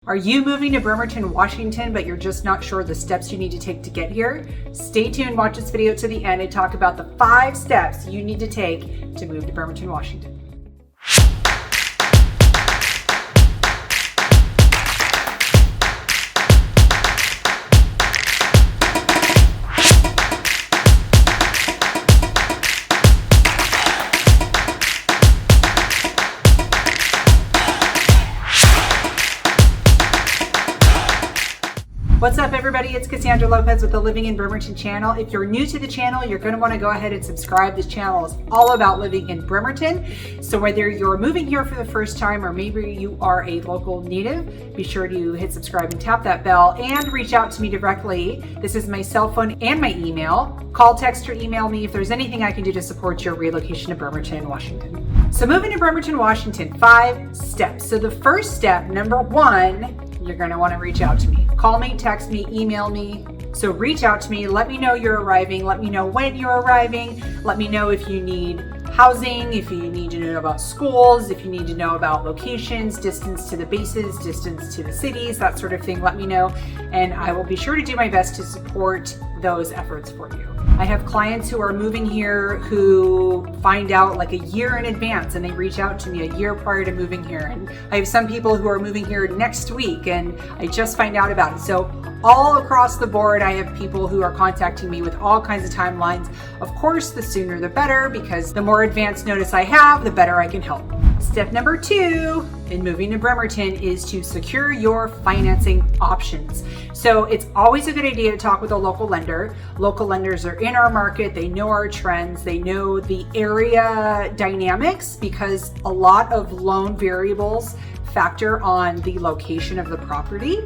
Are you moving to Bremerton, Washington, but you're just not sure the steps you need to take to get here? Stay tuned, watch this video to the end and talk about the 5 steps you need to take to move to Bremerton, Washington. What's up, everybody? It's Cassandra Lopez with the Living in Bremerton channel. If you're new to the channel, you're going to want to go ahead and subscribe. This channel is all about living in Bremerton. So whether you're moving here for the first time or maybe you are a local native, be sure to hit subscribe and tap that bell and reach out to me directly. This is my cell phone and my email. Call, text, or email me if there's anything I can do to support your relocation to Bremerton, Washington. So moving to Bremerton, Washington, 5 steps. So the first step, number 1, you're going to want to reach out to me. Call me, text me, email me. So reach out to me. Let me know you're arriving. Let me know when you're arriving. Let me know if you need housing, if you need to know about schools, if you need to know about locations, distance to the bases, distance to the cities, that sort of thing. Let me know, and I will be sure to do my best to support those efforts for you. I have clients who are moving here who find out like a year in advance, and they reach out to me a year prior to moving here. And I have some people who are moving here next week, and I just find out about it. So all across the board, I have people who are contacting me with all kinds of timelines. Of course, the sooner the better, because the more advance notice I have, the better I can help. Step number 2 in moving to Bremerton is to secure your financing options. So it's always a good idea to talk with a local lender. Local lenders are in our market. They know our trends. They know the area dynamics, because a lot of loan variables factor on the location of the property,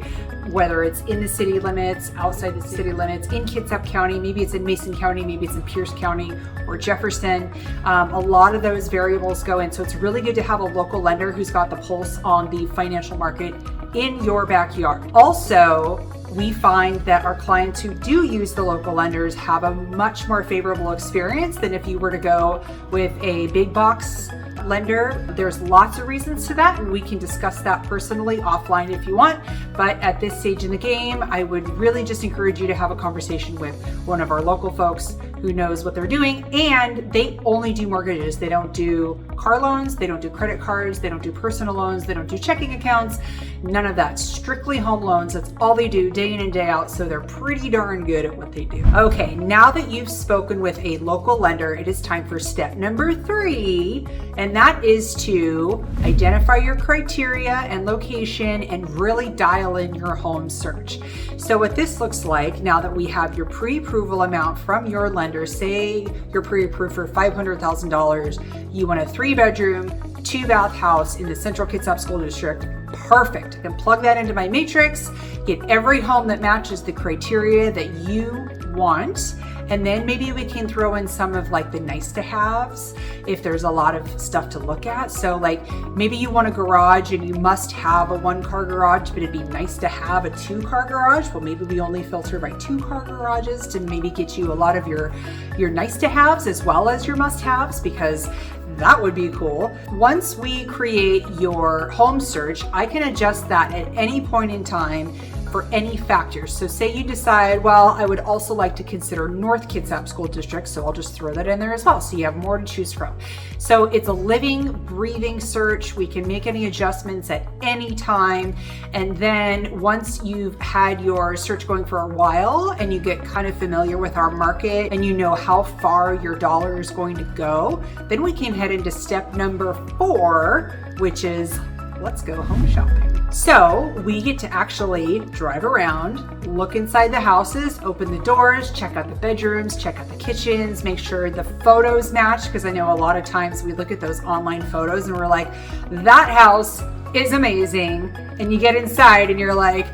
whether it's in the city limits, outside the city limits, in Kitsap County, maybe it's in Mason County, maybe it's in Pierce County or Jefferson. A lot of those variables go in. So it's really good to have a local lender who's got the pulse on the financial market in your backyard. Also, we find that our clients who do use the local lenders have a much more favorable experience than if you were to go with a big box lender. There's lots of reasons to that, and we can discuss that personally offline if you want. But at this stage in the game, I would really just encourage you to have a conversation with one of our local folks who knows what they're doing. And they only do mortgages. They don't do car loans. They don't do credit cards. They don't do personal loans. They don't do checking accounts. None of that. Strictly home loans. That's all they do day in and day out. So they're pretty darn good at what they do. Okay, now that you've spoken with a local lender, it is time for step number 3. And that is to identify your criteria and location and really dial in your home search. So what this looks like, now that we have your pre-approval amount from your lender, say you're pre-approved for $500,000, you want a 3-bedroom, 2-bath house in the Central Kitsap School District. Perfect. I can plug that into my matrix, get every home that matches the criteria that you want. And then maybe we can throw in some of like the nice to haves if there's a lot of stuff to look at. So like maybe you want a garage and you must have a 1-car garage, but it'd be nice to have a 2-car garage. Well, maybe we only filter by 2-car garages to maybe get you a lot of your nice to haves as well as your must haves, because that would be cool. Once we create your home search, I can adjust that at any point in time for any factors. So say you decide, well, I would also like to consider North Kitsap School District, so I'll just throw that in there as well, so you have more to choose from. So it's a living, breathing search. We can make any adjustments at any time. And then once you've had your search going for a while and you get kind of familiar with our market and you know how far your dollar is going to go, then we can head into step number 4, which is let's go home shopping. So we get to actually drive around, look inside the houses, open the doors, check out the bedrooms, check out the kitchens, make sure the photos match, because I know a lot of times we look at those online photos and we're like, that house is amazing. And you get inside and you're like,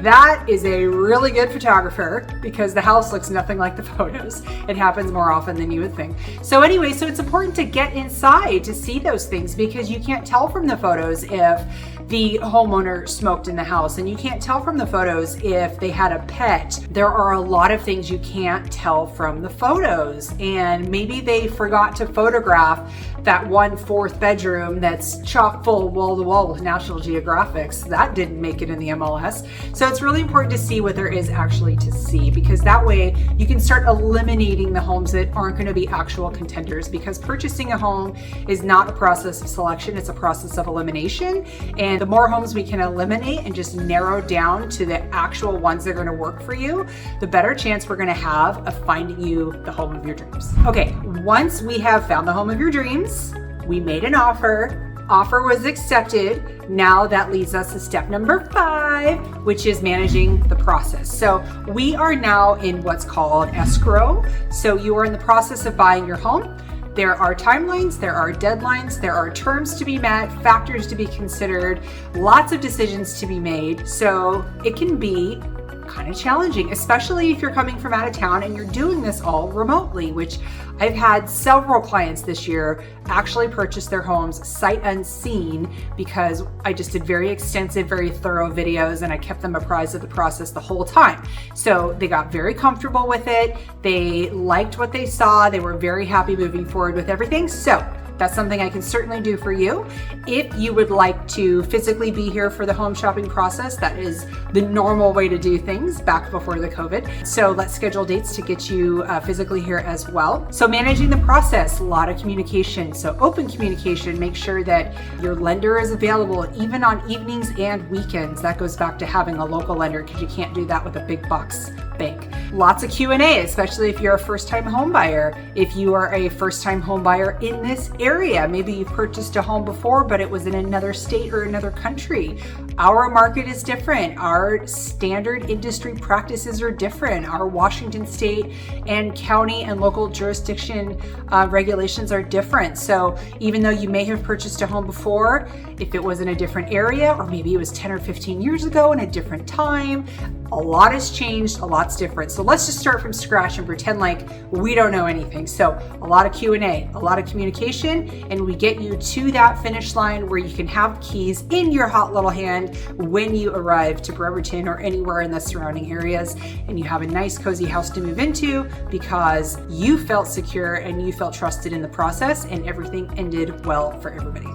that is a really good photographer, because the house looks nothing like the photos. It happens more often than you would think. So anyway, so it's important to get inside to see those things, because you can't tell from the photos if the homeowner smoked in the house, and you can't tell from the photos if they had a pet. There are a lot of things you can't tell from the photos, and maybe they forgot to photograph that 1/4 bedroom that's chock full wall to wall with National Geographics. That didn't make it in the MLS. So it's really important to see what there is actually to see, because that way you can start eliminating the homes that aren't going to be actual contenders, because purchasing a home is not a process of selection, it's a process of elimination. And the more homes we can eliminate and just narrow down to the actual ones that are going to work for you, the better chance we're going to have of finding you the home of your dreams. Okay, once we have found the home of your dreams, we made an offer was accepted. Now that leads us to step number 5, which is managing the process. So we are now in what's called escrow. So you are in the process of buying your home. There are timelines, there are deadlines, there are terms to be met, factors to be considered, lots of decisions to be made. So it can be kind of challenging, especially if you're coming from out of town and you're doing this all remotely, which I've had several clients this year actually purchase their homes sight unseen, because I just did very extensive, very thorough videos, and I kept them apprised of the process the whole time. So they got very comfortable with it. They liked what they saw. They were very happy moving forward with everything. So that's something I can certainly do for you. If you would like to physically be here for the home shopping process, that is the normal way to do things back before the COVID. So let's schedule dates to get you physically here as well. So managing the process, a lot of communication. So open communication, make sure that your lender is available even on evenings and weekends. That goes back to having a local lender, because you can't do that with a big box bank. Lots of Q&A, especially if you're a first-time home buyer. If you are a first-time home buyer in this area, maybe you've purchased a home before, but it was in another state or another country. Our market is different. Our standard industry practices are different. Our Washington state and county and local jurisdiction regulations are different. So even though you may have purchased a home before, if it was in a different area, or maybe it was 10 or 15 years ago in a different time, a lot has changed, a lot's different. So let's just start from scratch and pretend like we don't know anything. So a lot of Q&A, a lot of communication, and we get you to that finish line where you can have keys in your hot little hand when you arrive to Bremerton or anywhere in the surrounding areas, and you have a nice cozy house to move into because you felt secure and you felt trusted in the process, and everything ended well for everybody.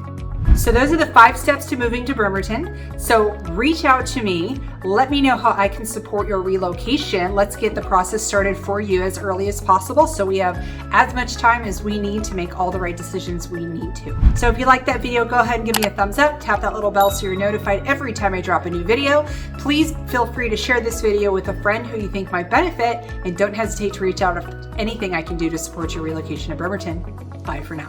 So those are the 5 steps to moving to Bremerton. So reach out to me. Let me know how I can support your relocation. Let's get the process started for you as early as possible, so we have as much time as we need to make all the right decisions we need to. So if you like that video, go ahead and give me a thumbs up. Tap that little bell so you're notified every time I drop a new video. Please feel free to share this video with a friend who you think might benefit, and don't hesitate to reach out if anything I can do to support your relocation to Bremerton. Bye for now.